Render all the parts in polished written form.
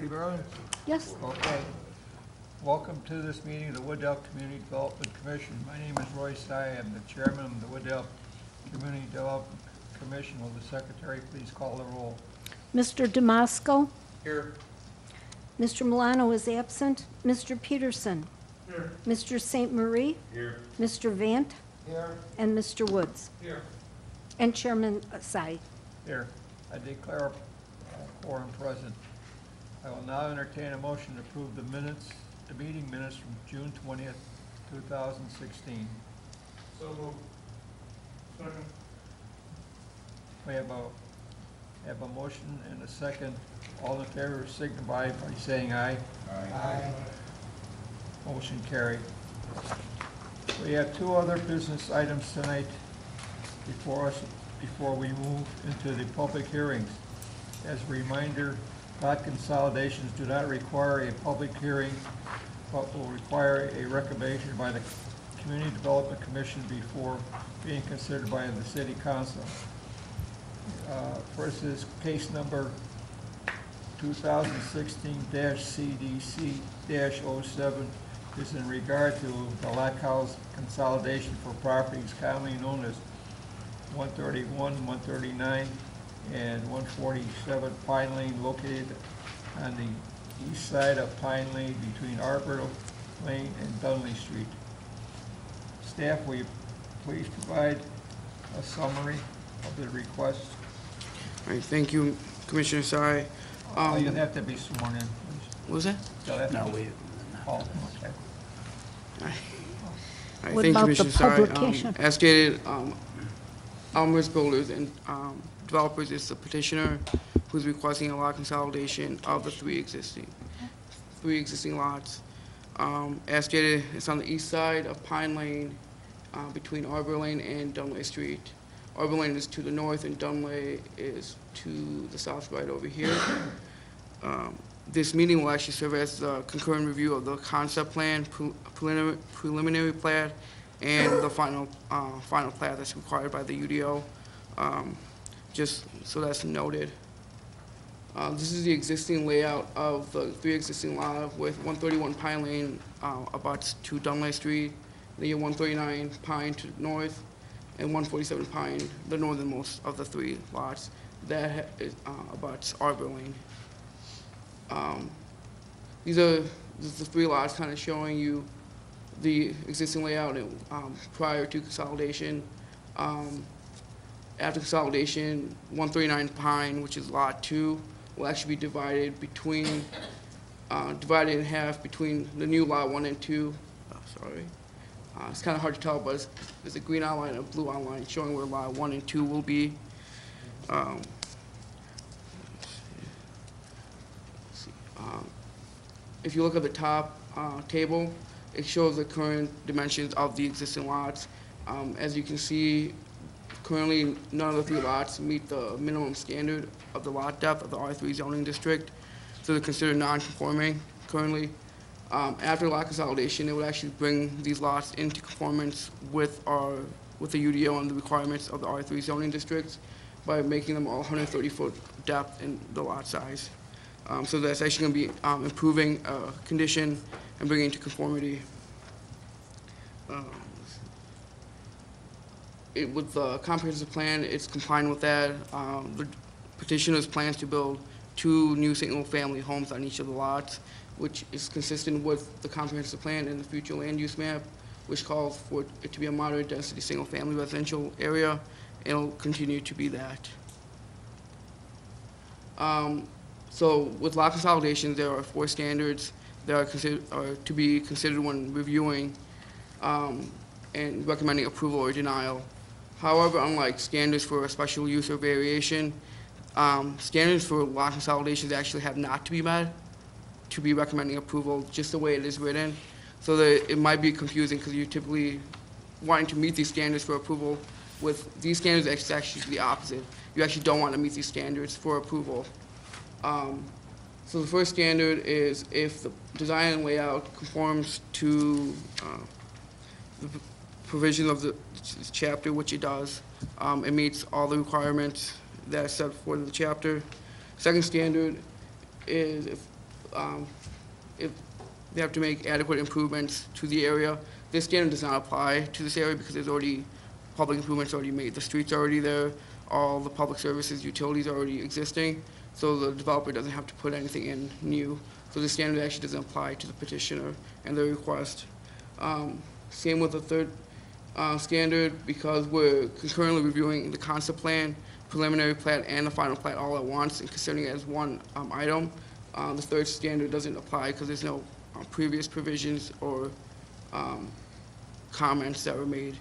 Ready, Berlin? Yes. Okay. Welcome to this meeting of the Wooddale Community Development Commission. My name is Roy Sy. I'm the chairman of the Wooddale Community Development Commission. Will the secretary please call the roll? Mr. Damasco? Here. Mr. Milano is absent. Mr. Peterson? Here. Mr. St. Marie? Here. Mr. Vant? Here. And Mr. Woods? Here. And Chairman Sy. Here. I declare a quorum present. I will now entertain a motion to approve the meeting minutes from June 20th, 2016. So moved. Second. We have a motion and a second. All in favor signify by saying aye. Aye. Motion carried. We have two other business items tonight before us, before we move into the public hearings. As a reminder, lot consolidations do not require a public hearing, but will require a recommendation by the Community Development Commission before being considered by the City Council. First is case number 2016-CDC-07 is in regard to the lot consolidation for properties commonly known as 131, 139, and 147 Pine Lane, located on the east side of Pine Lane between Arbor Lane and Dunley Street. Staff, will you please provide a summary of the request? All right, thank you, Commissioner Sy. You'll have to be sworn in, please. What was that? You'll have to No, be- we, Oh, okay. All right, What thank you, about the Commissioner Sy. publication? As stated, Almer's Builders and Developers is the petitioner who's requesting a lot consolidation of the three existing lots. As stated, it's on the east side of Pine Lane, between Arbor Lane and Dunley Street. Arbor Lane is to the north and Dunley is to the south right over here. This meeting will actually serve as a concurrent review of the concept plan, preliminary plat, and the final plat that's required by the UDO, just so that's noted. This is the existing layout of the three existing lots, with 131 Pine Lane abuts to Dunley Street, the 139 Pine to the north, and 147 Pine, the northernmost of the three lots, that abuts Arbor Lane. This is the three lots kind of showing you the existing layout prior to consolidation. After consolidation, 139 Pine, which is lot 2, will actually be divided in half between the new lot 1 and 2. It's kind of hard to tell, but there's a green outline and a blue outline showing where lot 1 and 2 will be. If you look at the top table, it shows the current dimensions of the existing lots. As you can see, currently none of the three lots meet the minimum standard of the lot depth of the R3 zoning district, so they're considered non-conforming currently. After lot consolidation, it would actually bring these lots into conformance with the UDO and the requirements of the R3 zoning districts by making them all 130-foot depth in the lot size. So that's actually going to be improving condition and bringing into conformity. With the comprehensive plan, it's complying with that. The petitioner's plans to build 2 new single-family homes on each of the lots, which is consistent with the comprehensive plan and the future land use map, which calls for it to be a moderate density single-family residential area, and it'll continue to be that. So with lot consolidation, there are 4 standards that are to be considered when reviewing and recommending approval or denial. However, unlike standards for a special use or variation, standards for lot consolidations actually have not to be met to be recommending approval, just the way it is written. So that it might be confusing because you're typically wanting to meet these standards for approval. With these standards, it's actually the opposite. You actually don't want to meet these standards for approval. So the first standard is if the design and layout conforms to the provision of the chapter, which it does. It meets all the requirements that are set forth in the chapter. Second standard is if if they have to make adequate improvements to the area. This standard does not apply to this area because there's already public improvements already made. The streets are already there, all the public services, utilities are already existing, so the developer doesn't have to put anything in new. So the standard actually doesn't apply to the petitioner and their request. Same with the third standard, because we're concurrently reviewing the concept plan, preliminary plat, and the final plat all at once and considering it as one item. The third standard doesn't apply because there's no previous provisions or comments that were made.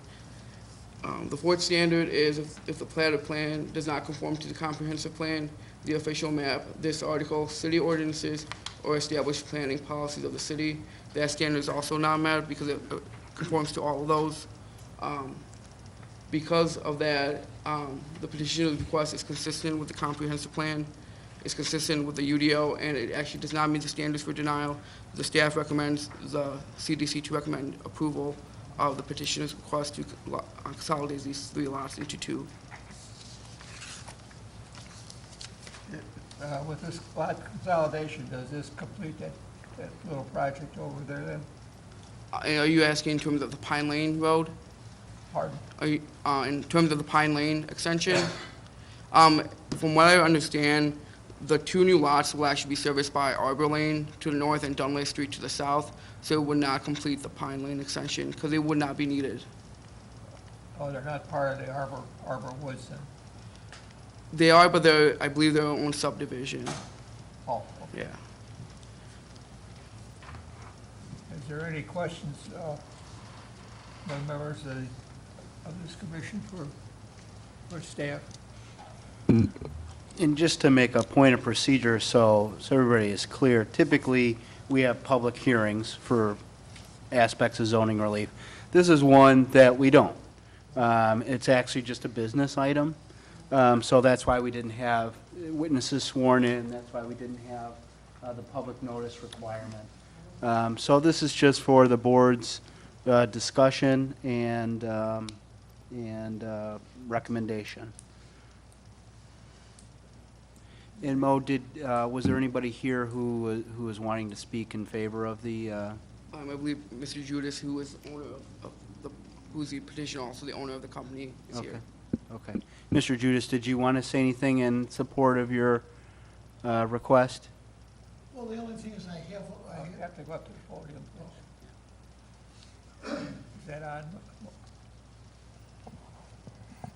The fourth standard is if the plat or plan does not conform to the comprehensive plan, the official map, this article, city ordinances, or established planning policies of the city, that standard is also not met because it conforms to all of those. Because of that, the petitioner's request is consistent with the comprehensive plan, is consistent with the UDO, and it actually does not meet the standards for denial. The staff recommends the CDC to recommend approval of the petitioner's request to consolidate these 3 lots into 2. With this lot consolidation, does this complete that little project over there then? Are you asking in terms of the Pine Lane Road? Pardon? Are you, in terms of the Pine Lane extension? From what I understand, the 2 new lots will actually be serviced by Arbor Lane to the north and Dunlay Street to the south, so it would not complete the Pine Lane extension because it would not be needed. Oh, they're not part of the Arbor Woods then? They are, but I believe their own subdivision. Oh, okay. Yeah. Is there any questions by members of this commission for staff? And just to make a point of procedure, so everybody is clear, typically, we have public hearings for aspects of zoning relief. This is one that we don't. It's actually just a business item, so that's why we didn't have witnesses sworn in, that's why we didn't have the public notice requirement. So this is just for the board's discussion and recommendation. And Mo, was there anybody here who was wanting to speak in favor of the? I believe Mr. Judas, who is owner of the, who's the petitioner, also the owner of the company, is here. Okay. Mr. Judas, did you want to say anything in support of your request? Well, the only thing is I You have to go up to the podium, please. Is that on?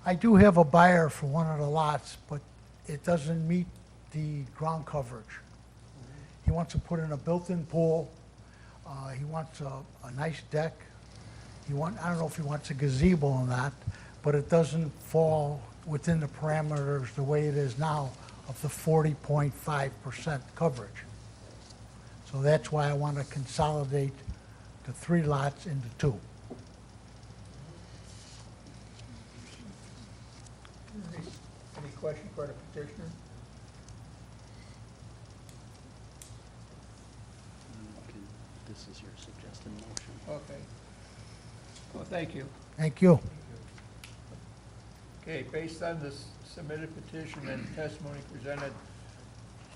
I do have a buyer for one of the lots, but it doesn't meet the ground coverage. He wants to put in a built-in pool. He wants a nice deck. I don't know if he wants a gazebo or not, but it doesn't fall within the parameters the way it is now of the 40.5% coverage. So that's why I want to consolidate the 3 lots into 2. Any question for the petitioner? This is your suggested motion. Okay. Well, thank you. Thank you. Okay, based on this submitted petition and testimony presented,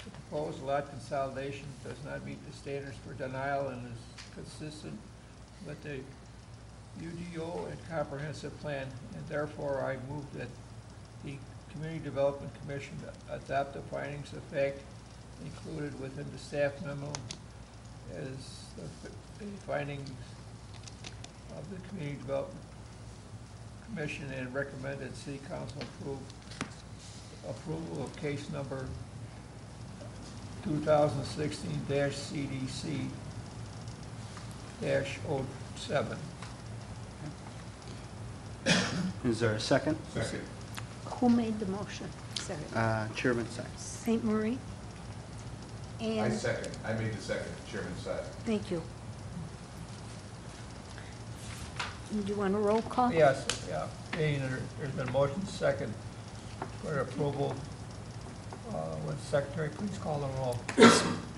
the proposed lot consolidation does not meet the standards for denial and is consistent with the UDO and comprehensive plan, and therefore I move that the Community Development Commission adopt the findings of fact included within the staff memo as the findings of the Community Development Commission and recommend that City Council approval of case number 2016-CDC-07. Is there a second? Second. Who made the motion? Sorry. Chairman Sykes. St. Marie? And, second. I made the second, Chairman Sykes. thank you. Do you want a roll call? Yes, yeah. Being there's been a motion second for approval. Would the Secretary please call the roll?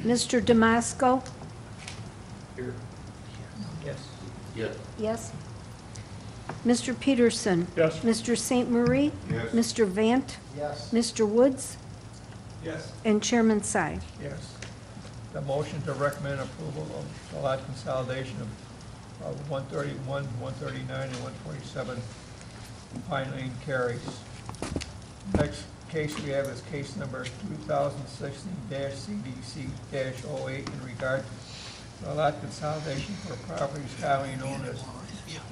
Mr. Damasco? Here. Yes. Yes. Yes. Mr. Peterson? Yes. Mr. St. Marie? Yes. Mr. Vant? Yes. Mr. Woods? Yes. And Chairman Sy. Yes. the motion to recommend approval of the lot consolidation of 131, 139, and 147 Pine Lane carries. Next case we have is case number 2016-CDC-08 in regard to the lot consolidation for properties commonly known as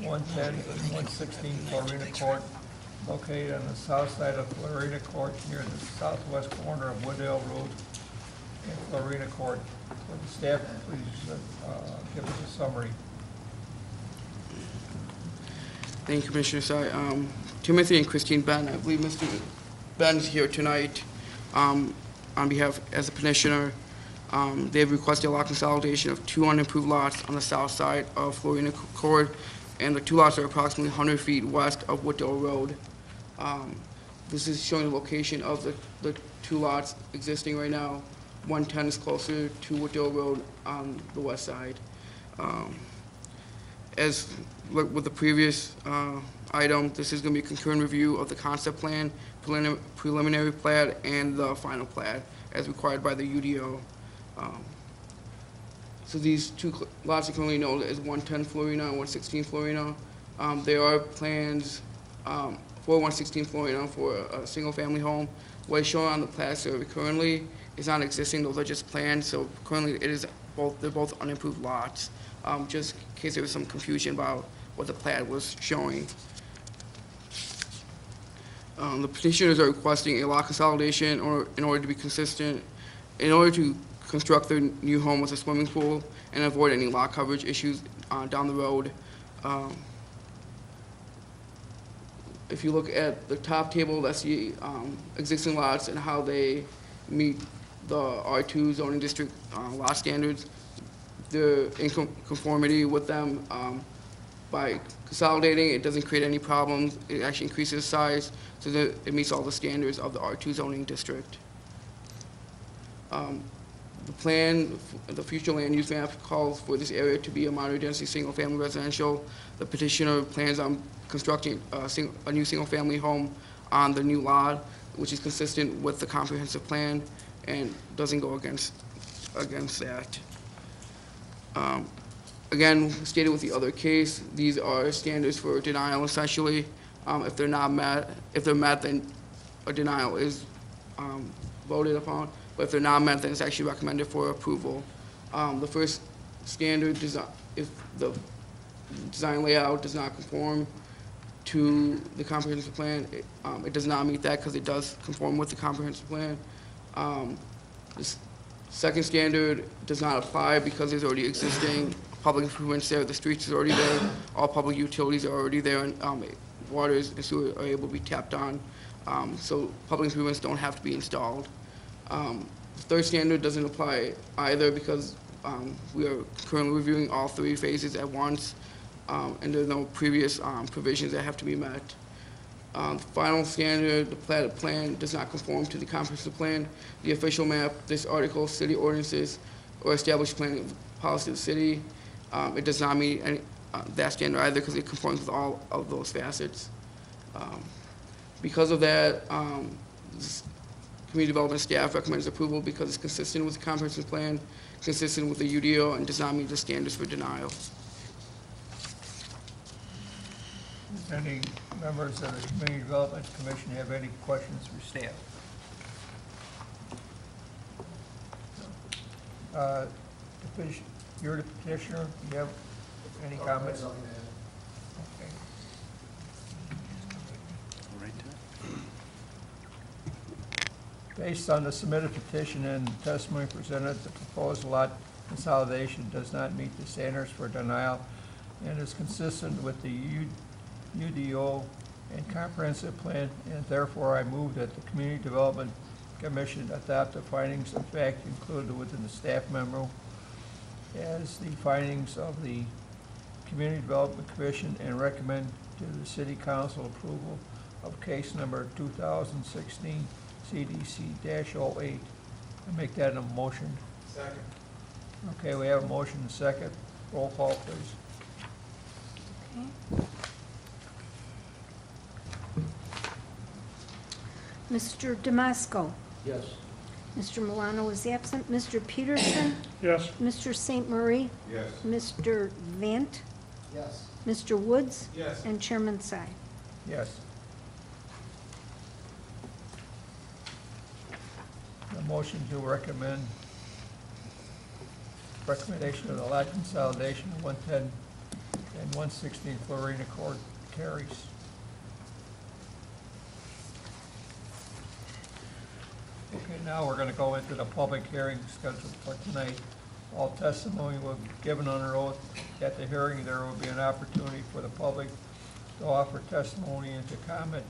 110 and 116 Florina Court, located on the south side of Florina Court near the southwest corner of Woodale Road and Florina Court. Would the staff please give us a summary? Thank you, Commissioner Sai. Timothy and Christine Ben, I believe Mr. Ben is here tonight on behalf as a petitioner. They have requested a lot consolidation of 2 unimproved lots on the south side of Florina Court, and the 2 lots are approximately 100 feet west of Woodale Road. This is showing the location of the 2 lots existing right now. 110 is closer to Woodale Road on the west side. As with the previous item, this is going to be a concurrent review of the concept plan, preliminary plat, and the final plat as required by the UDO. So these 2 lots are currently known as 110 Florina and 116 Florina. There are plans for 116 Florina for a single-family home. What is shown on the plat survey currently is not existing; those are just plans. So currently, it is they're both unimproved lots. Just in case there was some confusion about what the plat was showing. The petitioners are requesting a lot consolidation in order to be consistent, in order to construct their new home with a swimming pool and avoid any lot coverage issues down the road. If you look at the top table, that's the existing lots and how they meet the R2 zoning district lot standards. They're in conformity with them. By consolidating, it doesn't create any problems. It actually increases size so that it meets all the standards of the R2 zoning district. The plan, the future land use map calls for this area to be a moderate density single-family residential. The petitioner plans on constructing a new single-family home on the new lot, which is consistent with the comprehensive plan and doesn't go against that. Again, stated with the other case, these are standards for denial essentially. If they're met, then a denial is voted upon. But if they're not met, then it's actually recommended for approval. The first standard, if the design layout does not conform to the comprehensive plan, it does not meet that because it does conform with the comprehensive plan. The second standard does not apply because there's already existing public improvements there. The streets are already there. All public utilities are already there, and water and sewer are able to be tapped on. So public improvements don't have to be installed. The third standard doesn't apply either because we are currently reviewing all 3 phases at once, and there are no previous provisions that have to be met. The final standard, the platted plan, does not conform to the comprehensive plan, the official map, this article, city ordinances, or established planning policy of the city. It does not meet any, that standard either because it conforms with all of those facets. Because of that, Community Development staff recommends approval because it's consistent with the comprehensive plan, consistent with the UDO, and does not meet the standards for denial. Does any members of the Community Development Commission have any questions for staff? You're the petitioner. Do you have any comments? Okay. Based on the submitted petition and testimony presented, the proposed lot consolidation does not meet the standards for denial and is consistent with the UDO and comprehensive plan, and therefore I move that the Community Development Commission adopt the findings of fact included within the staff memo as the findings of the Community Development Commission and recommend to the City Council approval of case number 2016 CDC-08. I make that a motion. Second. Okay, we have a motion and a second. Roll call, please. Okay. Mr. Damasco. Yes. Mr. Milano is absent. Mr. Peterson? Yes. Mr. St. Marie? Yes. Mr. Vant? Yes. Mr. Woods? Yes. And Chairman Tsai. Yes. A motion to recommendation of the lot consolidation of 110 and 116 Florina Court carries. Okay, now we're going to go into the public hearing scheduled for tonight. All testimony will be given under oath. At the hearing, there will be an opportunity for the public to offer testimony and to comment.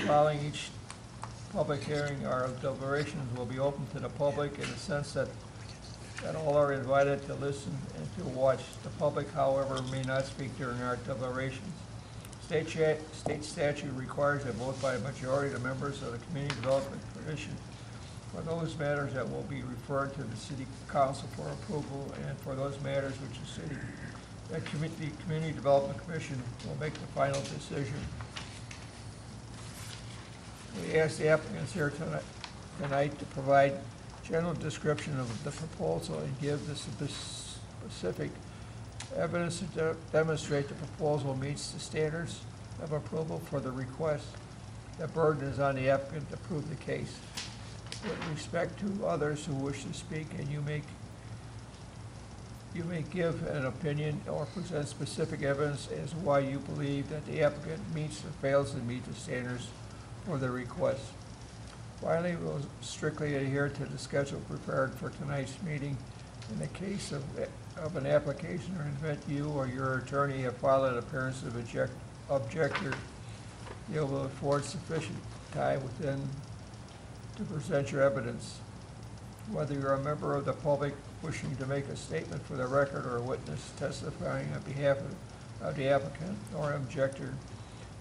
Following each public hearing, our deliberations will be open to the public in the sense that all are invited to listen and to watch. The public, however, may not speak during our deliberations. State statute requires a vote by a majority of the members of the Community Development Commission for those matters that will be referred to the City Council for approval, and for those matters which the Community Development Commission will make the final decision. We ask the applicants here tonight to provide general description of the proposal and give the specific evidence to demonstrate the proposal meets the standards of approval for the request. The burden is on the applicant to prove the case. With respect to others who wish to speak, and you may give an opinion or present specific evidence as to why you believe that the applicant meets or fails to meet the standards for the request. Finally, we'll strictly adhere to the schedule prepared for tonight's meeting. In the case of an application or event you or your attorney have filed an appearance of objector, you will afford sufficient time within to present your evidence. Whether you're a member of the public wishing to make a statement for the record or a witness testifying on behalf of the applicant or objector,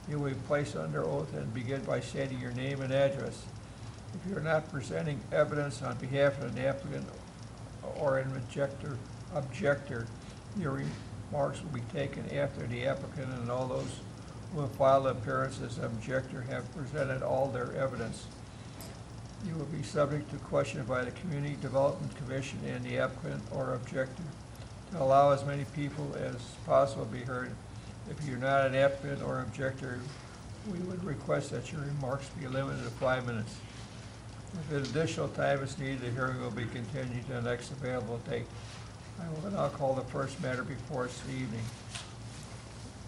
you will be placed under oath and begin by stating your name and address. If you're not presenting evidence on behalf of an applicant or an objector, your remarks will be taken after the applicant and all those who have filed an appearance as an objector have presented all their evidence. You will be subject to question by the Community Development Commission and the applicant or objector. To allow as many people as possible to be heard, if you're not an applicant or objector, we would request that your remarks be limited to 5 minutes. If additional time is needed, the hearing will be continued to the next available date. I will now call the first matter before us this evening.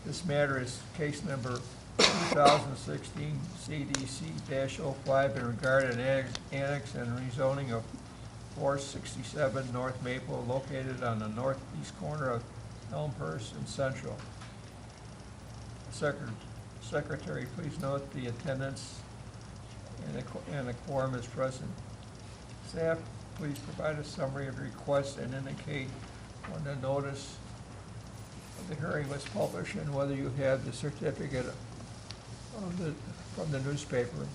This matter is case number 2016 CDC-05 in regard to an annex and rezoning of 467 North Maple located on the northeast corner of Elmhurst and Central. Secretary, please note the attendance and the quorum is present. Staff, please provide a summary of the request and indicate when the notice of the hearing was published and whether you have the certificate from the newspaper.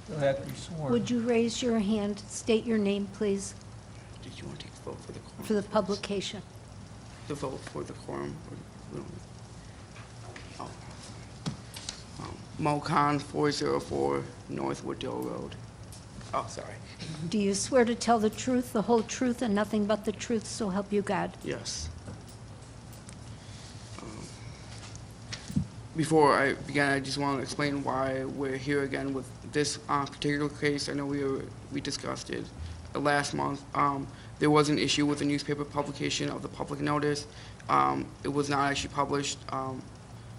You'll have to be sworn. Would you raise your hand, state your name, please, Did you want to take the vote for the quorum? for the publication? The vote for the quorum? Or- oh. Mo Khan, 404 North Wooddale Road. Oh, sorry. Do you swear to tell the truth, the whole truth, and nothing but the truth, so help you God? Yes. Before I begin, I just want to explain why we're here again with this particular case. I know we discussed it last month. There was an issue with the newspaper publication of the public notice. It was not actually published,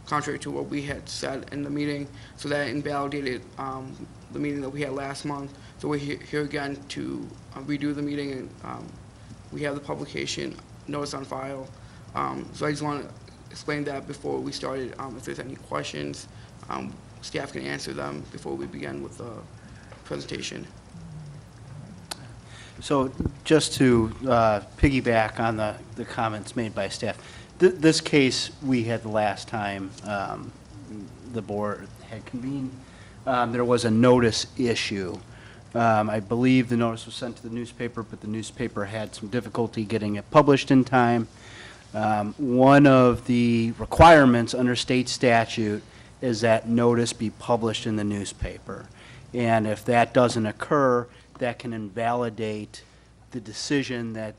contrary to what we had said in the meeting, so that invalidated the meeting that we had last month. So we're here again to redo the meeting, and we have the publication notice on file. So I just want to explain that before we started. If there's any questions, staff can answer them before we begin with the presentation. So just to piggyback on the comments made by staff, this case we had the last time the board had convened, there was a notice issue. I believe the notice was sent to the newspaper, but the newspaper had some difficulty getting it published in time. One of the requirements under state statute is that notice be published in the newspaper. And if that doesn't occur, that can invalidate the decision that,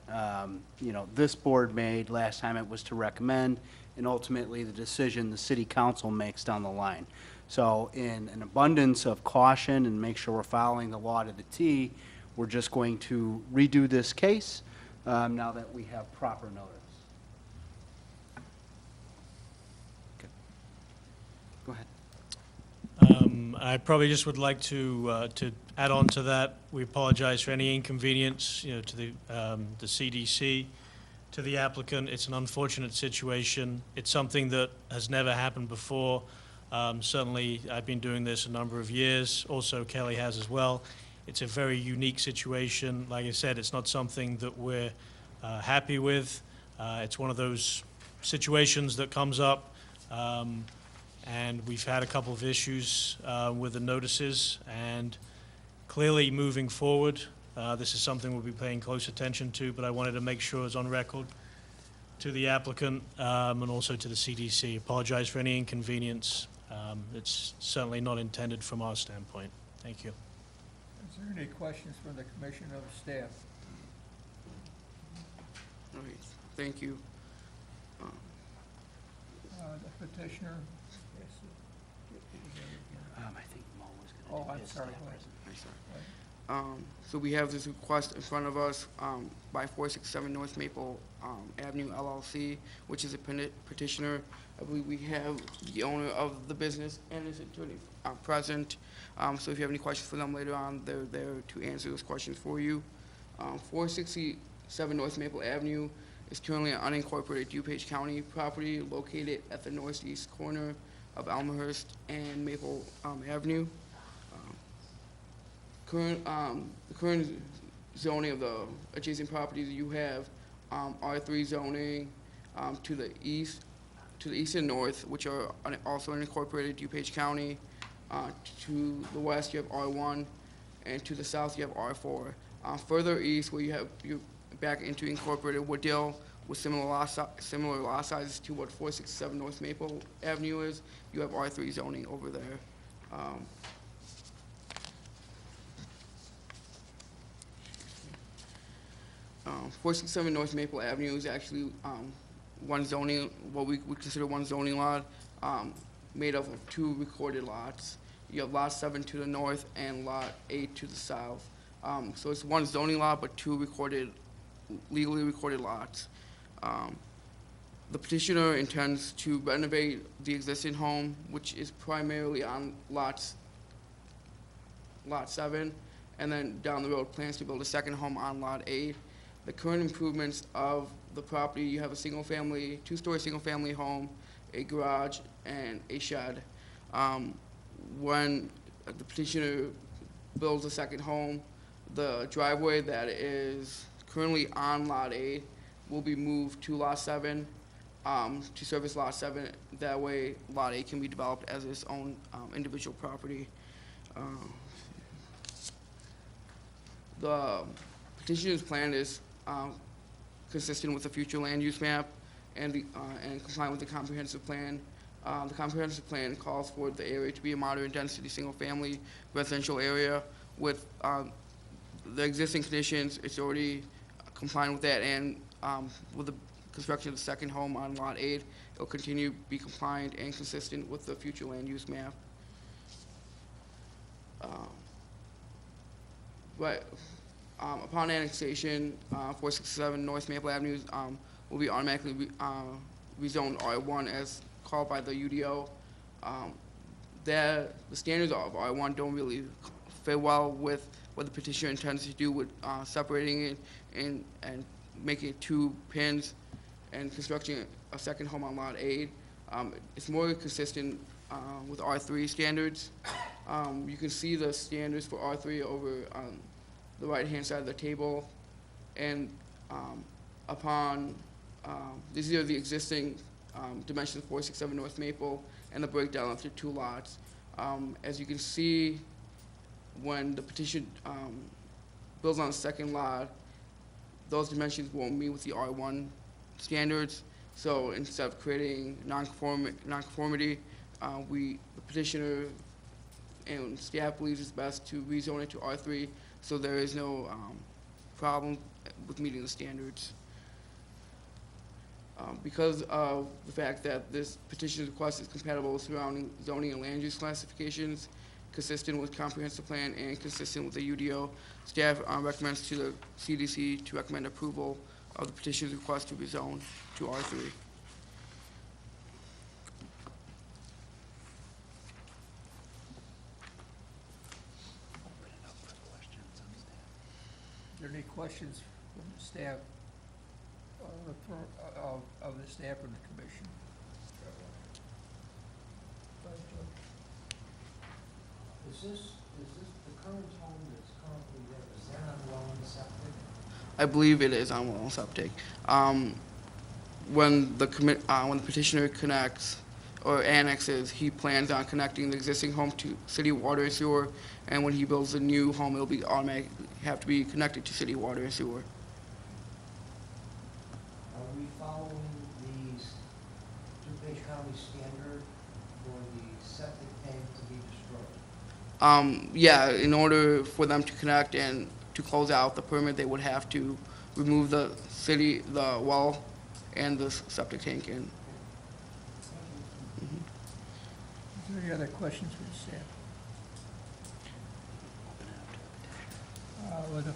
this board made last time. It was to recommend, and ultimately the decision the city council makes down the line. So in an abundance of caution and make sure we're following the law to the T, we're just going to redo this case now that we have proper notice. Okay. Go ahead. I probably just would like to add on to that. We apologize for any inconvenience, to the CDC, to the applicant. It's an unfortunate situation. It's something that has never happened before. Certainly, I've been doing this a number of years. Also, Kelly has as well. It's a very unique situation. Like I said, it's not something that we're happy with. It's one of those situations that comes up. And we've had a couple of issues with the notices, and clearly moving forward, this is something we'll be paying close attention to, but I wanted to make sure it's on record to the applicant and also to the CDC. Apologize for any inconvenience. It's certainly not intended from our standpoint. Thank you. Is there any questions from the commission or the staff? All right, thank you. The petitioner? I think Mo was Oh, going to I'm do his sorry, staff go ahead. presentation. I'm sorry. So we have this request in front of us by 467 North Maple Avenue LLC, which is a petitioner. I believe we have the owner of the business and his attorney present. So if you have any questions for them later on, they're there to answer those questions for you. 467 North Maple Avenue is currently an unincorporated DuPage County property located at the northeast corner of Elmhurst and Maple Avenue. The current zoning of the adjacent properties you have R3 zoning to the east and north, which are also unincorporated DuPage County. To the west, you have R1, and to the south, you have R4. Further east, where you're back into incorporated Wooddill with similar lot sizes to what 467 North Maple Avenue is, you have R3 zoning over there. 467 North Maple Avenue is actually one zoning, what we would consider one zoning lot, made up of two recorded lots. You have lot 7 to the north and lot 8 to the south. So it's one zoning lot, but two legally recorded lots. The petitioner intends to renovate the existing home, which is primarily on lot 7, and then down the road plans to build a second home on lot 8. The current improvements of the property, you have a two-story single-family home, a garage, and a shed. When the petitioner builds a second home, the driveway that is currently on lot 8 will be moved to lot 7 to service lot 7. That way, lot 8 can be developed as its own individual property. The petitioner's plan is consistent with the future land use map and compliant with the comprehensive plan. The comprehensive plan calls for the area to be a moderate density single-family residential area with the existing conditions. It's already compliant with that, and with the construction of the second home on lot 8, it'll continue to be compliant and consistent with the future land use map. Upon annexation, 467 North Maple Avenue will be automatically rezoned R1 as called by the UDO. The standards of R1 don't really fit well with what the petitioner intends to do with separating it and making it 2 pins and constructing a second home on lot 8. It's more consistent with R3 standards. You can see the standards for R3 over on the right-hand side of the table, and these are the existing dimensions of 467 North Maple and the breakdown of the 2 lots. As you can see, when the petition builds on the second lot, those dimensions won't meet with the R1 standards. So instead of creating nonconformity, the petitioner and staff believes it's best to rezone it to R3, so there is no problem with meeting the standards. Because of the fact that this petition's request is compatible with surrounding zoning and land use classifications, consistent with comprehensive plan and consistent with the UDO, staff recommends to the CDC to recommend approval of the petition's request to rezone to R3. Are there any questions from the staff, of the staff or the commission? Is this the current home that's currently there, is that on well and septic? I believe it is on well and septic. When the petitioner connects or annexes, he plans on connecting the existing home to city water and sewer, and when he builds a new home, it'll be automatically have to be connected to city water and sewer. Are we following the DuPage County standard for the septic tank to be destroyed? Yeah, in order for them to connect and to close out the permit, they would have to remove the well and the septic tank in. Is there any other questions for the staff? Would the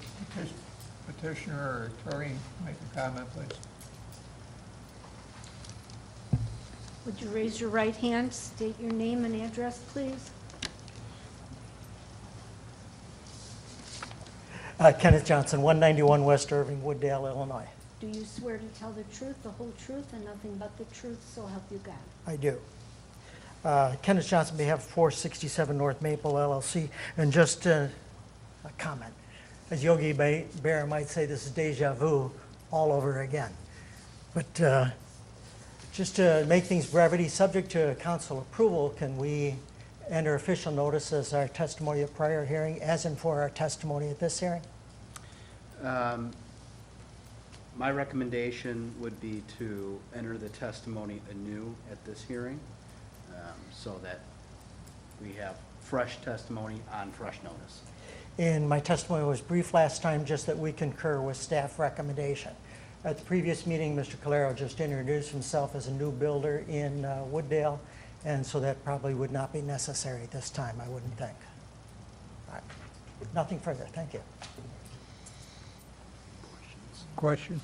petitioner or attorney make a comment, please? Would you raise your right hand, state your name and address, please? Kenneth Johnson, 191 West Irving, Wooddale, Illinois. Do you swear to tell the truth, the whole truth, and nothing but the truth, so help you God? I do. Kenneth Johnson, on behalf of 467 North Maple LLC, and just a comment. As Yogi Berra might say, this is deja vu all over again. But just to make things brevity, subject to council approval, can we enter official notice as our testimony at prior hearing, as in for our testimony at this hearing? My recommendation would be to enter the testimony anew at this hearing, so that we have fresh testimony on fresh notice. And my testimony was brief last time, just that we concur with staff recommendation. At the previous meeting, Mr. Calero just introduced himself as a new builder in Wooddale, and so that probably would not be necessary this time, I wouldn't think. All right. Nothing further, thank you. Question?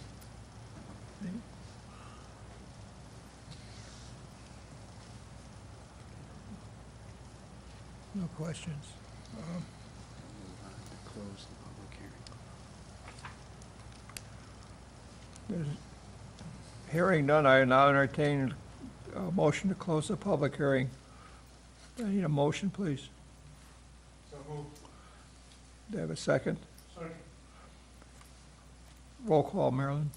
No questions. Close the public hearing. There's hearing none, I now entertain a motion to close the public hearing. I need a motion, please. So moved. Do I have a second? Second. Roll call, Marilyn.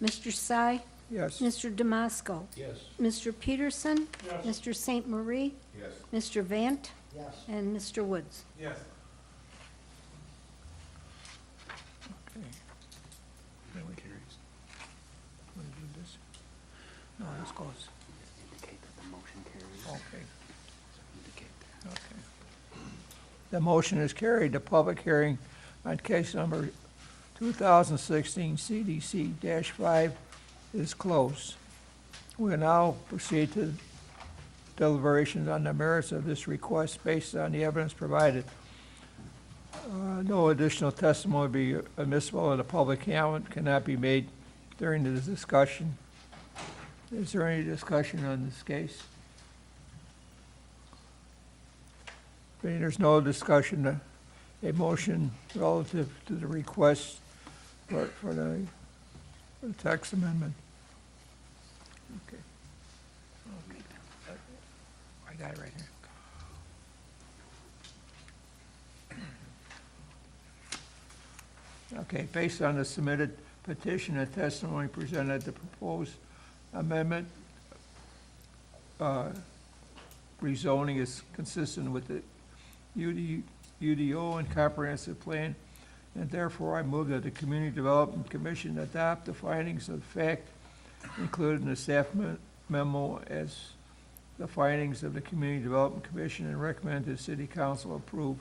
Mr. Sy? Yes. Mr. Damasco? Yes. Mr. Peterson? Yes. Mr. St. Marie? Yes. Mr. Vant? Yes. And Mr. Woods? Yes. Okay. Public hearings. Want to do this? No, this goes. Indicate that the motion carries. Okay. Indicate that. Okay. The motion is carried. The public hearing on case number 2016 CDC-5 is closed. We will now proceed to deliberations on the merits of this request based on the evidence provided. No additional testimony will be admissible, and a public comment cannot be made during the discussion. Is there any discussion on this case? Being there's no discussion, a motion relative to the request for the text amendment. Okay. Okay. I got it right here. Okay, based on the submitted petition and testimony presented, the proposed amendment rezoning is consistent with the UDO and comprehensive plan, and therefore I move that the Community Development Commission adopt the findings of fact included in the staff memo as the findings of the Community Development Commission and recommend the City Council approve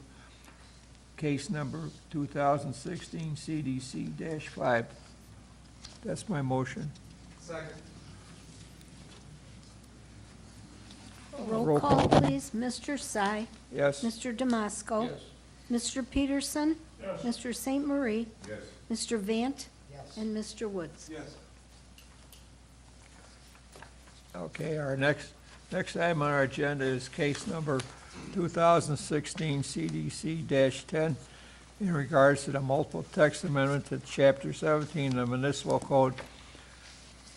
case number 2016 CDC-5. That's my motion. Second. Roll call, please. Mr. Sy. Yes. Mr. Damasco. Mr. Peterson. Mr. St. Marie. Yes. Mr. Vant. Yes. And Mr. Woods. Yes. Okay, our next item on our agenda is case number 2016 CDC-10 in regards to the multiple text amendment to Chapter 17 of the Municipal Code,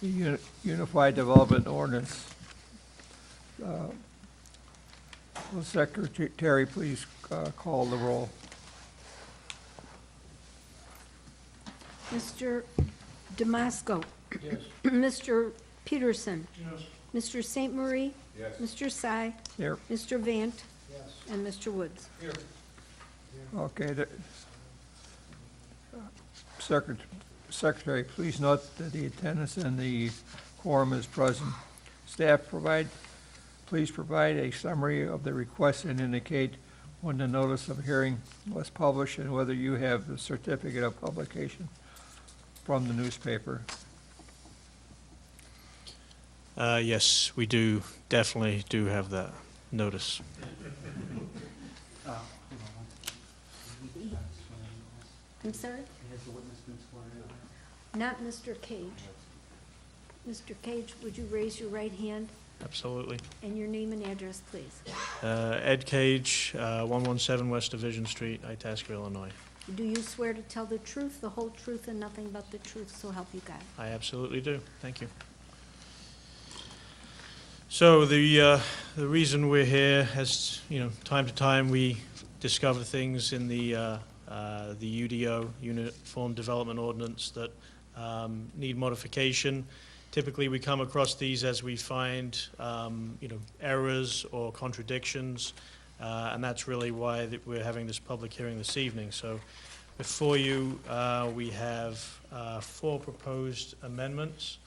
the Unified Development Ordinance. Will Secretary please call the roll? Mr. Damasco. Yes. Mr. Peterson. Yes. Mr. St. Marie. Yes. Mr. Sy. Here. Mr. Vant. Yes. And Mr. Woods. Here. Okay. Secretary, please note that the attendance and the quorum is present. Staff, please provide a summary of the request and indicate when the notice of hearing was published and whether you have the certificate of publication from the newspaper. Yes, we definitely do have that notice. I'm sorry? Not Mr. Cage. Mr. Cage, would you raise your right hand Absolutely. and your name and address, please? Ed Cage, 117 West Division Street, Itasca, Illinois. Do you swear to tell the truth, the whole truth, and nothing but the truth, so help you God? I absolutely do. Thank you. So the reason we're here, as you know, time to time we discover things in the UDO, Uniform Development Ordinance, that need modification. Typically, we come across these as we find errors or contradictions, and that's really why we're having this public hearing this evening. So before you, we have 4 proposed amendments.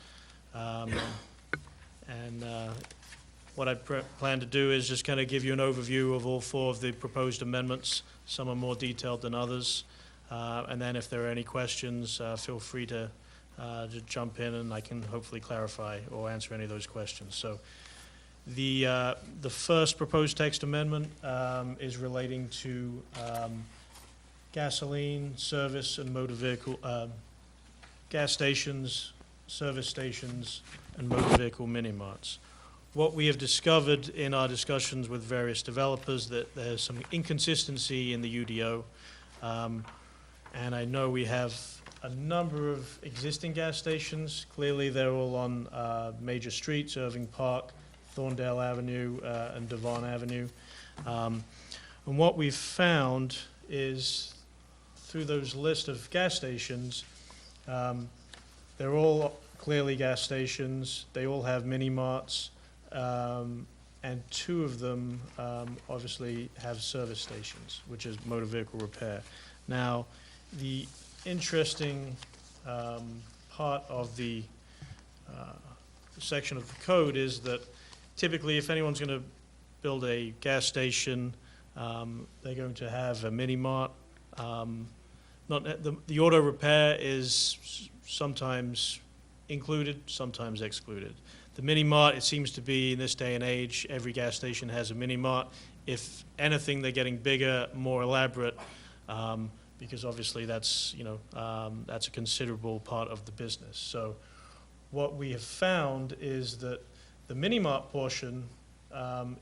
What I plan to do is just kind of give you an overview of all 4 of the proposed amendments. Some are more detailed than others. And then if there are any questions, feel free to jump in and I can hopefully clarify or answer any of those questions. So the first proposed text amendment is relating to gasoline, service, and motor vehicle, gas stations, service stations, and motor vehicle mini-marts. What we have discovered in our discussions with various developers that there's some inconsistency in the UDO, and I know we have a number of existing gas stations. Clearly, they're all on major streets: Irving Park, Thorndale Avenue, and Devon Avenue. And what we've found is, through those list of gas stations, they're all clearly gas stations. They all have mini-marts. And 2 of them obviously have service stations, which is motor vehicle repair. Now, the interesting part of the section of the code is that typically if anyone's going to build a gas station, they're going to have a mini-mart. The auto repair is sometimes included, sometimes excluded. The mini-mart, it seems to be in this day and age, every gas station has a mini-mart. If anything, they're getting bigger, more elaborate, because obviously that's a considerable part of the business. So what we have found is that the mini-mart portion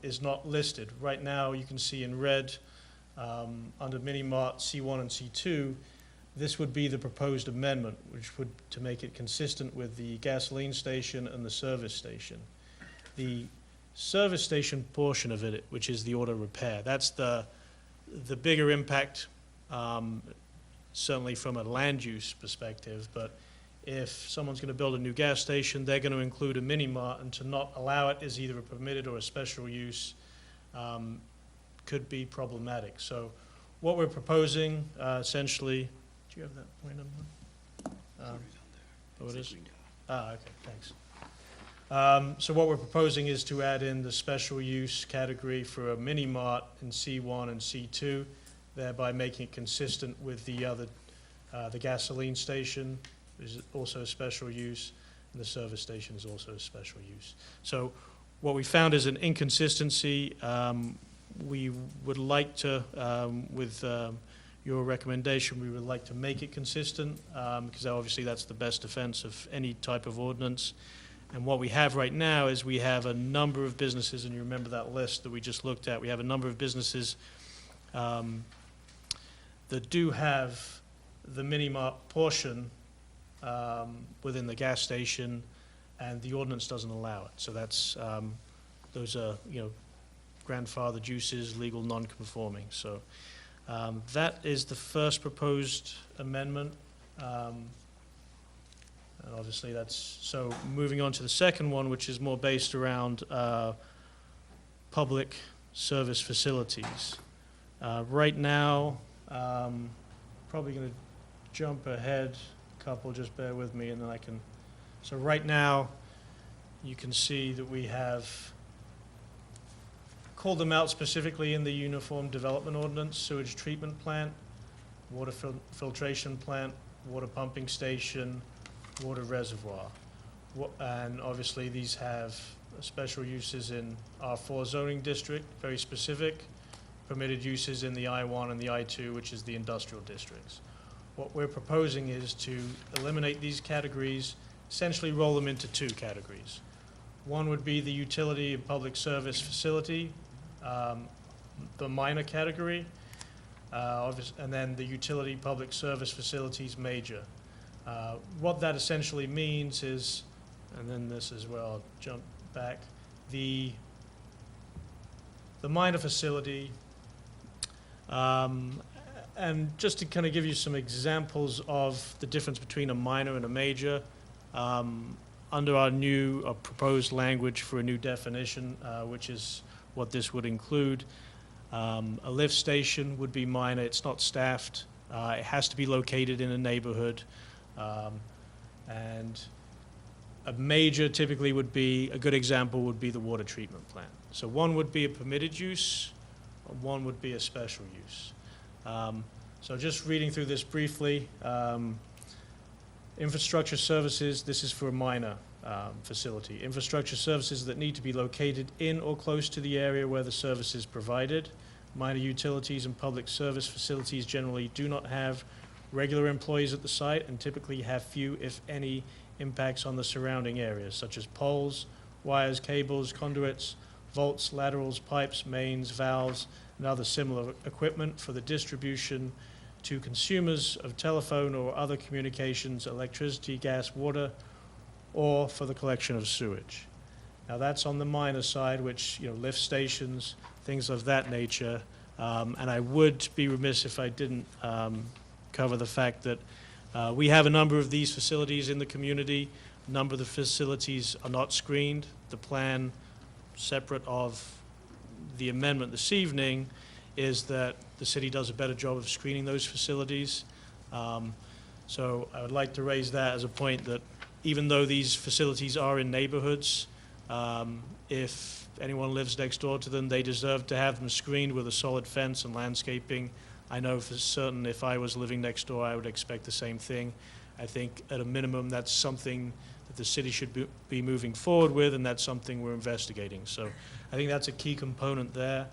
is not listed. Right now, you can see in red under mini-mart C1 and C2, this would be the proposed amendment, which would to make it consistent with the gasoline station and the service station. The service station portion of it, which is the auto repair, that's the bigger impact, certainly from a land use perspective. But if someone's going to build a new gas station, they're going to include a mini-mart, and to not allow it as either a permitted or a special use could be problematic. So what we're proposing essentially. Do you have that point number? Oh, it is? Okay, thanks. So what we're proposing is to add in the special use category for a mini mart in C1 and C2, thereby making it consistent with the other, the gasoline station is also a special use, and the service station is also a special use. So what we found is an inconsistency. We would like to, with your recommendation, we would like to make it consistent, because obviously that's the best defense of any type of ordinance. And what we have right now is we have a number of businesses, and you remember that list that we just looked at. We have a number of businesses that do have the mini-mart portion within the gas station, and the ordinance doesn't allow it. So that's, those are, grandfathered uses, legal non-conforming. So that is the first proposed amendment. And obviously that's, so moving on to the second one, which is more based around public service facilities. Right now, probably going to jump ahead a couple, just bear with me, and then I can. So right now, you can see that we have called them out specifically in the Uniform Development Ordinance: sewage treatment plant, water filtration plant, water pumping station, water reservoir. And obviously these have special uses in R4 zoning district, very specific, permitted uses in the I1 and the I2, which is the industrial districts. What we're proposing is to eliminate these categories, essentially roll them into two categories. One would be the utility and public service facility, the minor category, and then the utility public service facilities major. What that essentially means is, and then this as well, I'll jump back, the minor facility, and just to kind of give you some examples of the difference between a minor and a major, under our new proposed language for a new definition, which is what this would include, a lift station would be minor. It's not staffed. It has to be located in a neighborhood. And a major typically would be, a good example would be the water treatment plant. So one would be a permitted use, and one would be a special use. So just reading through this briefly, infrastructure services, this is for a minor facility. Infrastructure services that need to be located in or close to the area where the service is provided. Minor utilities and public service facilities generally do not have regular employees at the site and typically have few, if any, impacts on the surrounding areas, such as poles, wires, cables, conduits, vaults, laterals, pipes, mains, valves, and other similar equipment for the distribution to consumers of telephone or other communications, electricity, gas, water, or for the collection of sewage. Now that's on the minor side, which, lift stations, things of that nature, and I would be remiss if I didn't cover the fact that we have a number of these facilities in the community. A number of the facilities are not screened. The plan, separate of the amendment this evening, is that the city does a better job of screening those facilities. So I would like to raise that as a point that even though these facilities are in neighborhoods, if anyone lives next door to them, they deserve to have them screened with a solid fence and landscaping. I know for certain if I was living next door, I would expect the same thing. I think at a minimum, that's something that the city should be moving forward with, and that's something we're investigating. So I think that's a key component there.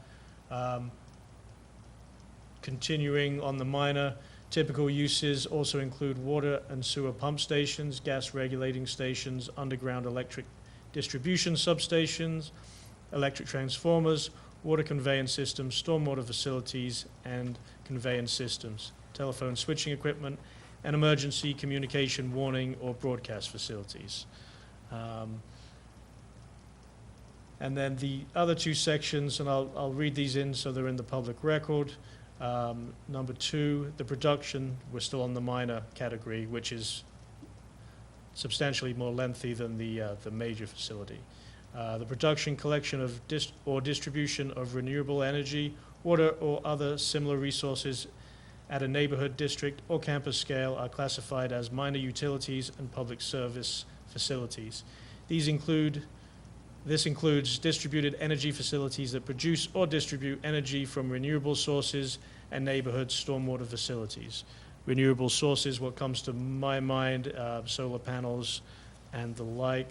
Continuing on the minor, typical uses also include water and sewer pump stations, gas regulating stations, underground electric distribution substations, electric transformers, water conveyance systems, stormwater facilities, and conveyance systems, telephone switching equipment, and emergency communication warning or broadcast facilities. And then the other two sections, and I'll read these in so they're in the public record. Number 2, the production, we're still on the minor category, which is substantially more lengthy than the major facility. The production, collection of or distribution of renewable energy, water, or other similar resources at a neighborhood, district, or campus scale are classified as minor utilities and public service facilities. This includes distributed energy facilities that produce or distribute energy from renewable sources and neighborhood stormwater facilities. Renewable sources, what comes to my mind, solar panels and the like.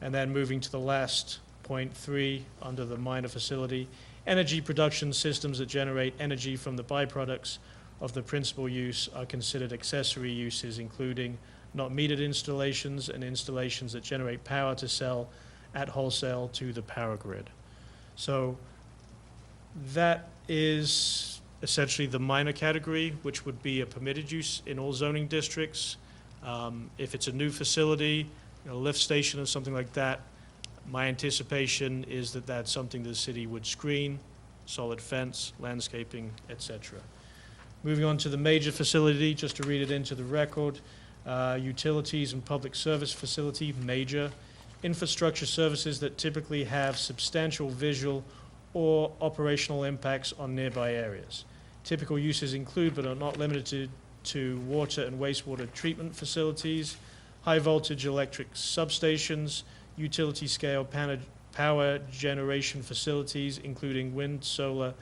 And then moving to the last point 3 under the minor facility, energy production systems that generate energy from the byproducts of the principal use are considered accessory uses, including not metered installations and installations that generate power to sell at wholesale to the power grid. So that is essentially the minor category, which would be a permitted use in all zoning districts. If it's a new facility, a lift station or something like that, my anticipation is that that's something the city would screen, solid fence, landscaping, etc. Moving on to the major facility, just to read it into the record, utilities and public service facility, major, infrastructure services that typically have substantial visual or operational impacts on nearby areas. Typical uses include, but are not limited to water and wastewater treatment facilities, high-voltage electric substations, utility-scale power generation facilities, including wind, solar,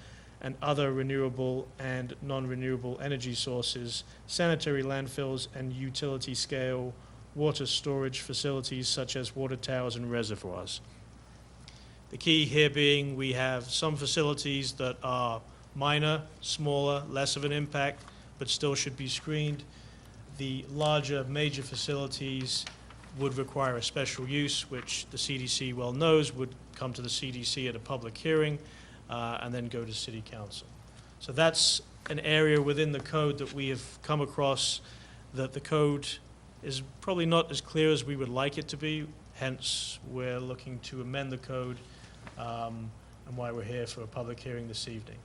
and other renewable and non-renewable energy sources, sanitary landfills, and utility-scale water storage facilities such as water towers and reservoirs. The key here being we have some facilities that are minor, smaller, less of an impact, but still should be screened. The larger major facilities would require a special use, which the CDC well knows would come to the CDC at a public hearing and then go to City Council. So that's an area within the code that we have come across that the code is probably not as clear as we would like it to be, hence we're looking to amend the code and why we're here for a public hearing this evening.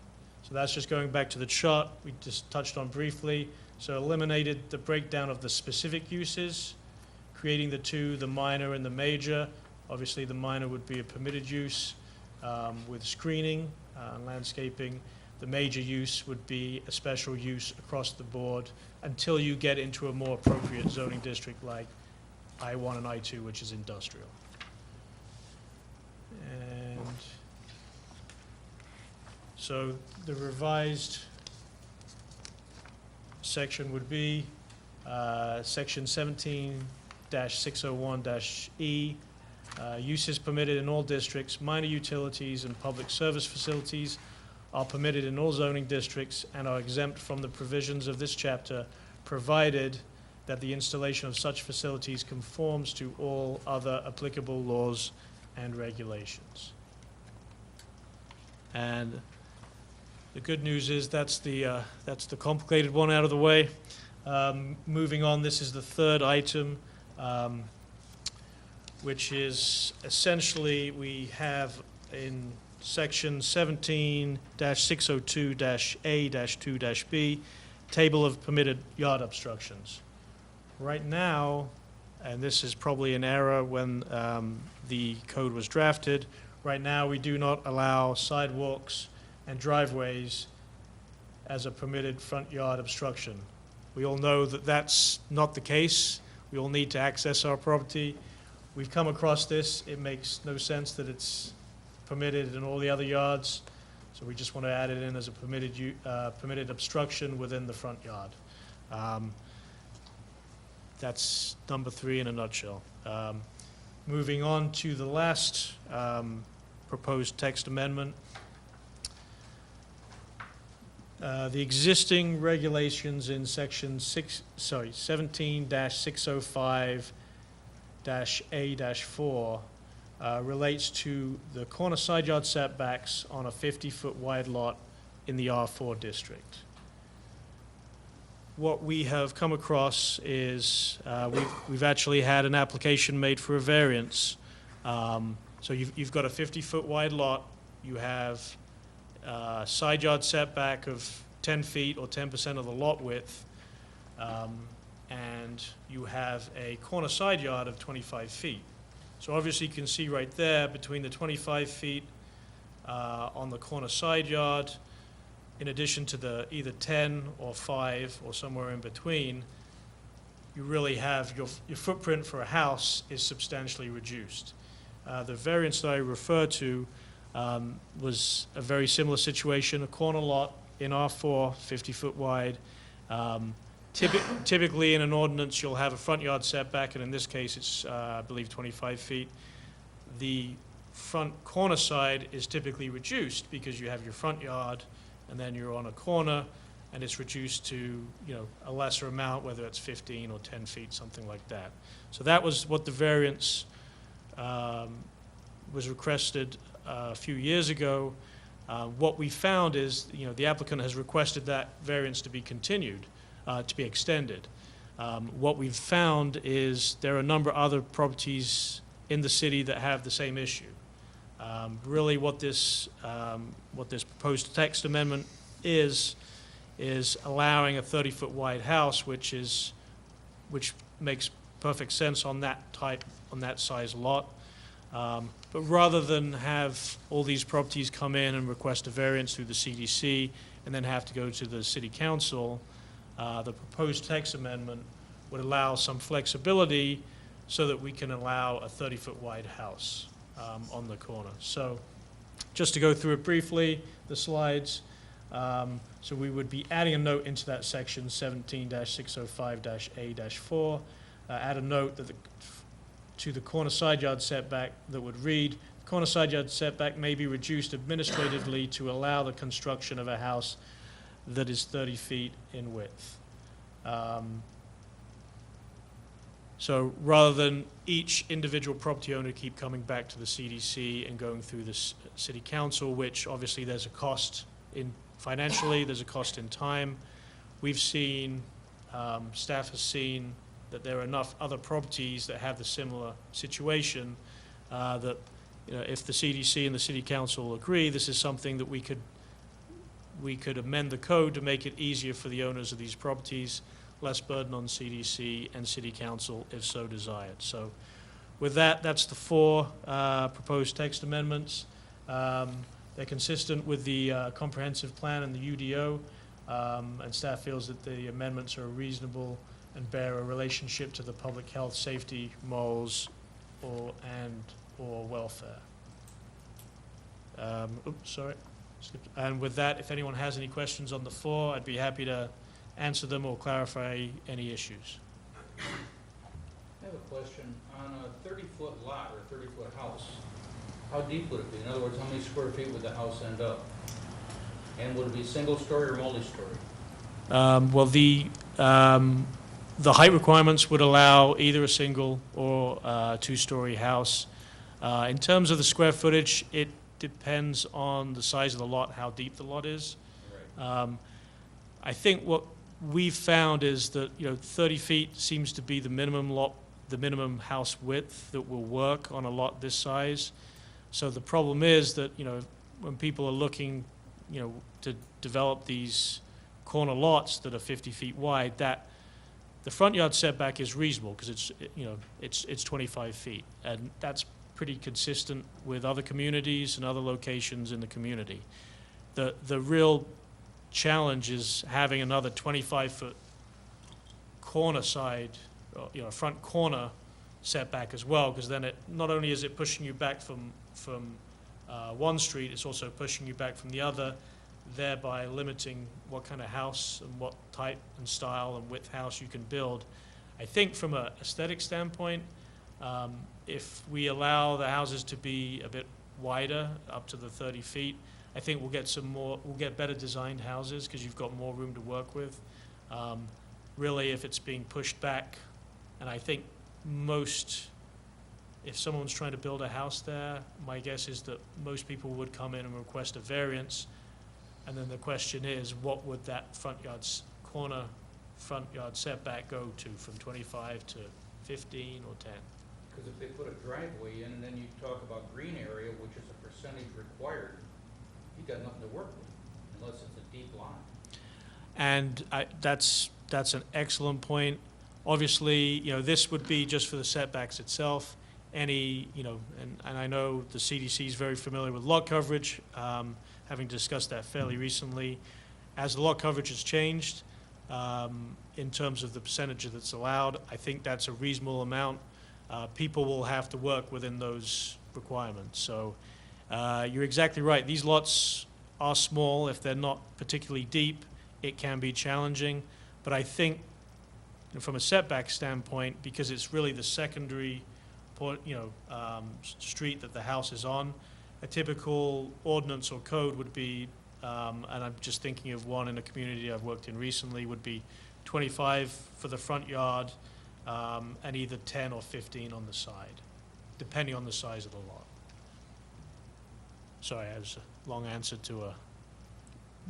So that's just going back to the chart we just touched on briefly. So eliminated the breakdown of the specific uses, creating the two, the minor and the major. Obviously the minor would be a permitted use with screening, landscaping. The major use would be a special use across the board until you get into a more appropriate zoning district like I-1 and I-2, which is industrial. And so the revised section would be section 17-601-E, uses permitted in all districts, minor utilities and public service facilities are permitted in all zoning districts and are exempt from the provisions of this chapter, provided that the installation of such facilities conforms to all other applicable laws and regulations. And the good news is that's the complicated one out of the way. Moving on, this is the third item, which is essentially we have in section 17-602-A-2-B, table of permitted yard obstructions. Right now, and this is probably an error when the code was drafted, right now we do not allow sidewalks and driveways as a permitted front yard obstruction. We all know that that's not the case. We all need to access our property. We've come across this. It makes no sense that it's permitted in all the other yards, so we just want to add it in as a permitted obstruction within the front yard. That's number 3 in a nutshell. Moving on to the last proposed text amendment. The existing regulations in section 17-605-A-4 relates to the corner side yard setbacks on a 50-foot wide lot in the R4 district. What we have come across is we've actually had an application made for a variance. So you've got a 50-foot wide lot. You have side yard setback of 10 feet or 10% of the lot width, and you have a corner side yard of 25 feet. So obviously you can see right there between the 25 feet on the corner side yard, in addition to the either 10 or 5 or somewhere in between, you really have your footprint for a house is substantially reduced. The variance that I refer to was a very similar situation, a corner lot in R4, 50-foot wide. Typically, in an ordinance, you'll have a front yard setback, and in this case, it's, I believe, 25 feet. The front corner side is typically reduced because you have your front yard, and then you're on a corner, and it's reduced to, you know, a lesser amount, whether it's 15 or 10 feet, something like that. So that was what the variance was requested a few years ago. What we found is, you know, the applicant has requested that variance to be continued, to be extended. What we've found is there are a number of other properties in the city that have the same issue. Really what this proposed text amendment is allowing a 30-foot wide house, which makes perfect sense on that size lot. But rather than have all these properties come in and request a variance through the CDC and then have to go to the city council, the proposed text amendment would allow some flexibility so that we can allow a 30-foot wide house on the corner. So just to go through it briefly, the slides. So we would be adding a note into that section 17-605-A-4, add a note that to the corner side yard setback that would read, corner side yard setback may be reduced administratively to allow the construction of a house that is 30 feet in width. So rather than each individual property owner keep coming back to the CDC and going through the city council, which obviously there's a cost in financially, there's a cost in time. We've seen, staff has seen that there are enough other properties that have the similar situation that, you know, if the CDC and the city council agree, this is something that we could amend the code to make it easier for the owners of these properties, less burden on CDC and city council if so desired. So with that, that's the four proposed text amendments. They're consistent with the comprehensive plan and the UDO, and staff feels that the amendments are reasonable and bear a relationship to the public health, safety, morals, or welfare. Oops, sorry. And with that, if anyone has any questions on the floor, I'd be happy to answer them or clarify any issues. I have a question. On a 30-foot lot or a 30-foot house, how deep would it be? In other words, how many square feet would the house end up? And would it be single-story or multi-story? Well, the height requirements would allow either a single or two-story house. In terms of the square footage, it depends on the size of the lot, how deep the lot is. Right. I think what we've found is that, you know, 30 feet seems to be the minimum house width that will work on a lot this size. So the problem is that, you know, when people are looking, you know, to develop these corner lots that are 50 feet wide, that the front yard setback is reasonable because it's, you know, it's 25 feet, and that's pretty consistent with other communities and other locations in the community. The real challenge is having another 25-foot corner side, you know, front corner setback as well, because then it not only is it pushing you back from one street, it's also pushing you back from the other, thereby limiting what kind of house and what type and style and width house you can build. I think from an aesthetic standpoint, if we allow the houses to be a bit wider, up to the 30 feet, I think we'll get better designed houses because you've got more room to work with. Really, if it's being pushed back, and I think if someone's trying to build a house there, my guess is that most people would come in and request a variance, and then the question is, what would that front yard setback go to, from 25 to 15 or 10? Because if they put a driveway in and then you talk about green area, which is a percentage required, you got nothing to work with unless it's a deep lot. And that's an excellent point. Obviously, you know, this would be just for the setbacks itself. Any, you know, and I know the CDC is very familiar with lot coverage, having discussed that fairly recently. As the lot coverage has changed, in terms of the percentage that's allowed. I think that's a reasonable amount. People will have to work within those requirements. So you're exactly right. These lots are small. If they're not particularly deep, it can be challenging. But I think from a setback standpoint, because it's really the secondary street that the house is on, a typical ordinance or code would be, and I'm just thinking of one in a community I've worked in recently, would be 25 for the front yard, and either 10 or 15 on the side, depending on the size of the lot. Sorry, that was a long answer to a...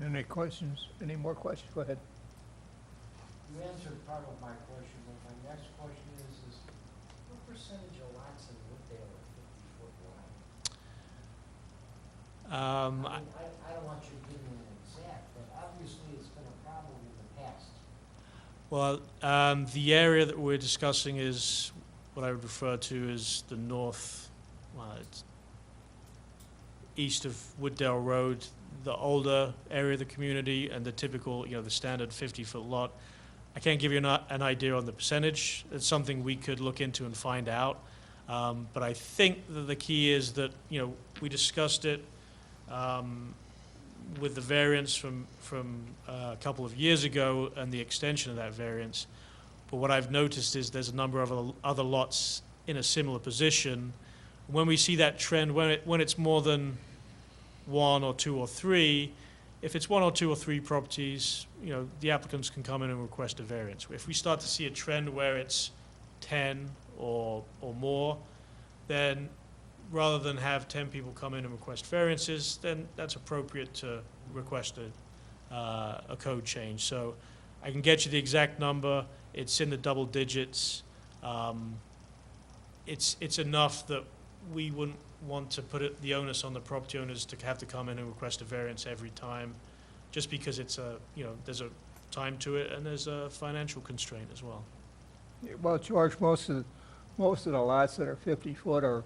Any questions? Any more questions? Go ahead. You answered part of my question, but my next question is what percentage of lots in Wooddale are 50-foot wide? I don't want you to give me an exact, but obviously it's been a problem in the past. Well, the area that we're discussing is what I would refer to as the north, it's east of Wooddale Road, the older area of the community, and the typical, the standard 50-foot lot. I can't give you an idea on the percentage. It's something we could look into and find out. But I think that the key is that, we discussed it with the variance from a couple of years ago and the extension of that variance. But what I've noticed is there's a number of other lots in a similar position. When we see that trend, when it's more than one or two or three, if it's one or two or three properties, the applicants can come in and request a variance. If we start to see a trend where it's 10 or more, then rather than have 10 people come in and request variances, then that's appropriate to request a code change. So I can get you the exact number. It's in the double digits. It's enough that we wouldn't want to put the onus on the property owners to have to come in and request a variance every time, just because it's there's a time to it and there's a financial constraint as well. Well, George, most of the lots that are 50-foot are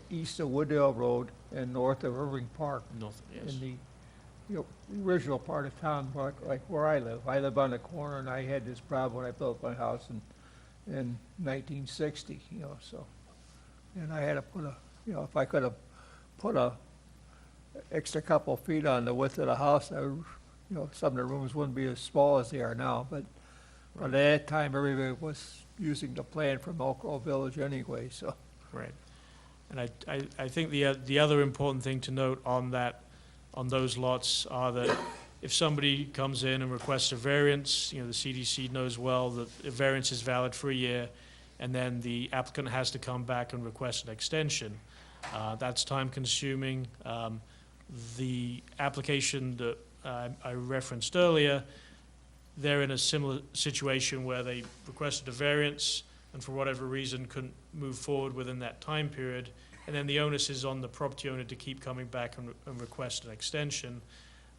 east of Wooddale Road and north of Irving Park. North, yes. In the original part of town, like where I live. I live on the corner, and I had this problem when I built my house in 1960. So, and I had to put if I could have put a extra couple feet on the width of the house, some of the rooms wouldn't be as small as they are now. But at that time, everybody was using the plan from Elk Grove Village anyway. So. Right. And I think the other important thing to note on those lots are that if somebody comes in and requests a variance, the CDC knows well that a variance is valid for a year, and then the applicant has to come back and request an extension. That's time consuming. The application that I referenced earlier, they're in a similar situation where they requested a variance and for whatever reason couldn't move forward within that time period, and then the onus is on the property owner to keep coming back and request an extension.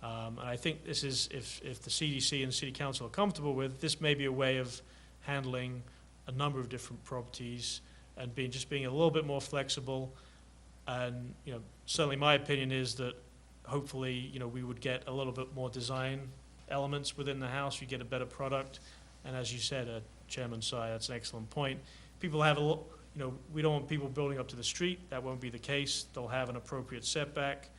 And I think this is, if the CDC and City Council are comfortable with, this may be a way of handling a number of different properties and being a little bit more flexible. And certainly my opinion is that hopefully we would get a little bit more design elements within the house. You get a better product, and as you said, Chairman Sy, that's an excellent point. People have we don't want people building up to the street. That won't be the case. They'll have an appropriate setback.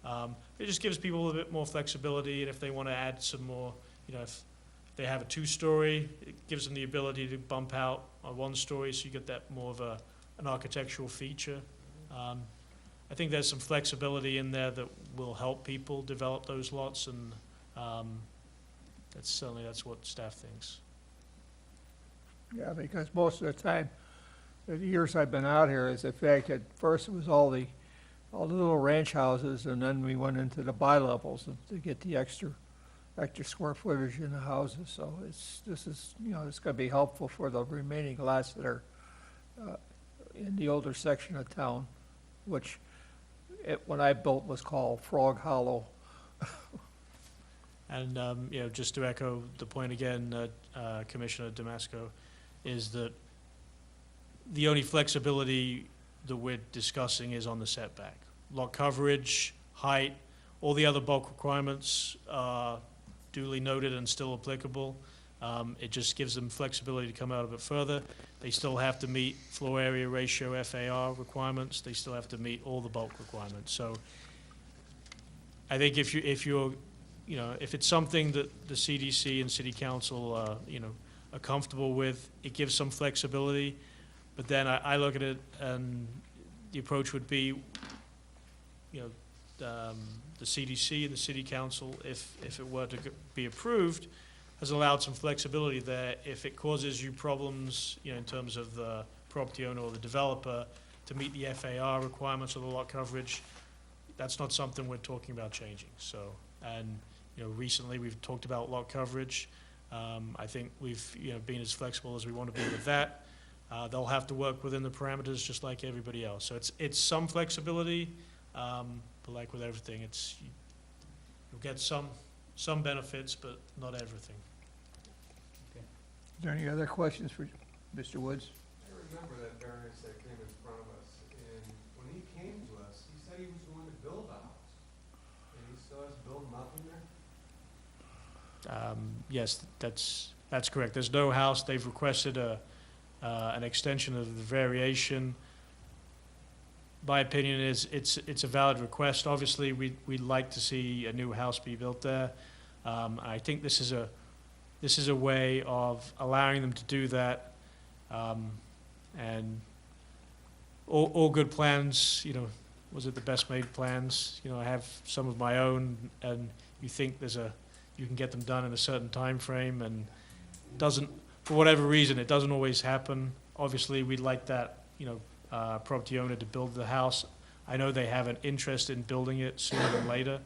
It just gives people a little bit more flexibility, and if they want to add some more, if they have a two-story, it gives them the ability to bump out a one-story, so you get that more of an architectural feature. I think there's some flexibility in there that will help people develop those lots, and that's what staff thinks. Yeah, because most of the time, the years I've been out here, is the fact that first it was all the little ranch houses, and then we went into the bi-levels to get the extra square footage in the houses. So this is it's going to be helpful for the remaining lots that are in the older section of town, which when I built was called Frog Hollow. And just to echo the point again, Commissioner Damasco, is that the only flexibility that we're discussing is on the setback. Lot coverage, height, all the other bulk requirements are duly noted and still applicable. It just gives them flexibility to come out a bit further. They still have to meet floor area ratio FAR requirements. They still have to meet all the bulk requirements. So I think if you're, you know, if it's something that the CDC and City Council, you know, are comfortable with, it gives some flexibility. But then I look at it, and the approach would be, you know, the CDC and the City Council, if it were to be approved, has allowed some flexibility there. If it causes you problems, you know, in terms of the property owner or the developer to meet the FAR requirements of the lot coverage, that's not something we're talking about changing. So, and, you know, recently we've talked about lot coverage. I think we've, you know, been as flexible as we want to be with that. They'll have to work within the parameters just like everybody else. So it's some flexibility, but like with everything, you'll get some benefits, but not everything. Is there any other questions for Mr. Woods? I remember that variance that came in front of us, and when he came to us, he said he was going to build a house. And he still has built nothing there? Yes, that's correct. There's no house. They've requested an extension of the variation. My opinion is it's a valid request. Obviously, we'd like to see a new house be built there. I think this is a way of allowing them to do that. And all good plans, you know, was it the best made plans? You know, I have some of my own, and you think you can get them done in a certain time frame, and doesn't, for whatever reason, it doesn't always happen. Obviously, we'd like that, you know, property owner to build the house. I know they have an interest in building it sooner than later.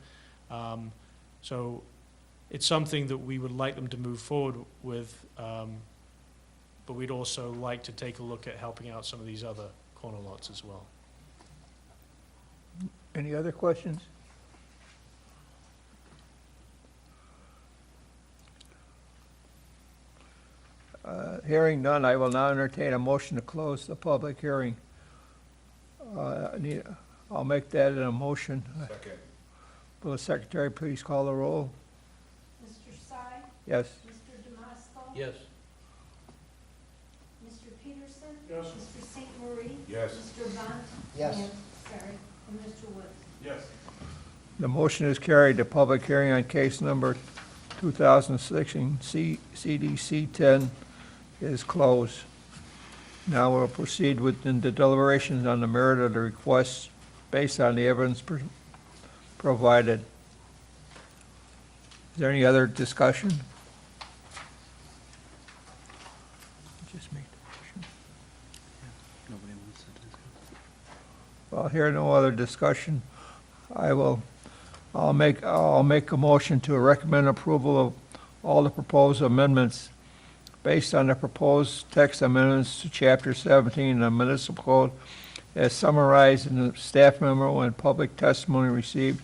So it's something that we would like them to move forward with, but we'd also like to take a look at helping out some of these other corner lots as well. Any other questions? Hearing none, I will now entertain a motion to close the public hearing. I'll make that in a motion. Second. Will the secretary please call the roll? Mr. Sy? Yes. Mr. Damasco? Yes. Mr. Peterson? Yes. Mr. St. Marie? Yes. Mr. Bunt? Yes. And, sorry, and Mr. Woods? Yes. The motion is carried. The public hearing on case number 2016 CDC 10 is closed. Now we'll proceed with the deliberations on the merit of the requests based on the evidence provided. Is there any other discussion? Just make the motion. Nobody wants to discuss. Well, here no other discussion. I'll make a motion to recommend approval of all the proposed amendments based on the proposed text amendments to Chapter 17 of the Municipal Code as summarized in the staff memo and public testimony received.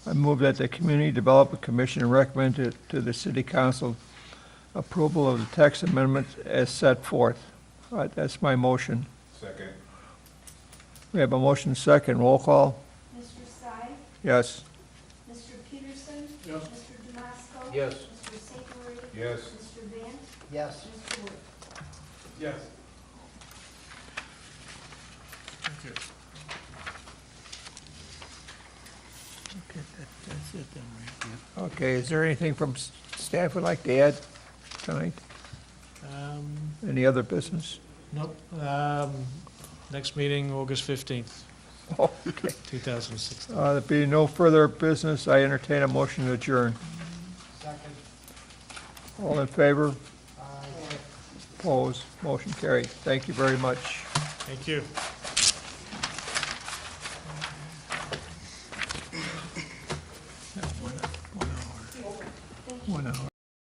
I move that the Community Development Commission recommend to the City Council approval of the text amendments as set forth. All right, that's my motion. Second. We have a motion second. Roll call? Mr. Sy? Yes. Mr. Peterson? Yes. Mr. Damasco? Yes. Mr. St. Marie? Yes. Mr. Van? Yes. Mr. Woods? Yes. Okay, that's it then, right? Okay, is there anything from staff would like to add tonight? Any other business? Nope. Next meeting, August 15th, Oh, okay. 2016. There being no further business, I entertain a motion to adjourn. Second. All in favor? Aye. Opposed? Motion carried. Thank you very much. Thank you.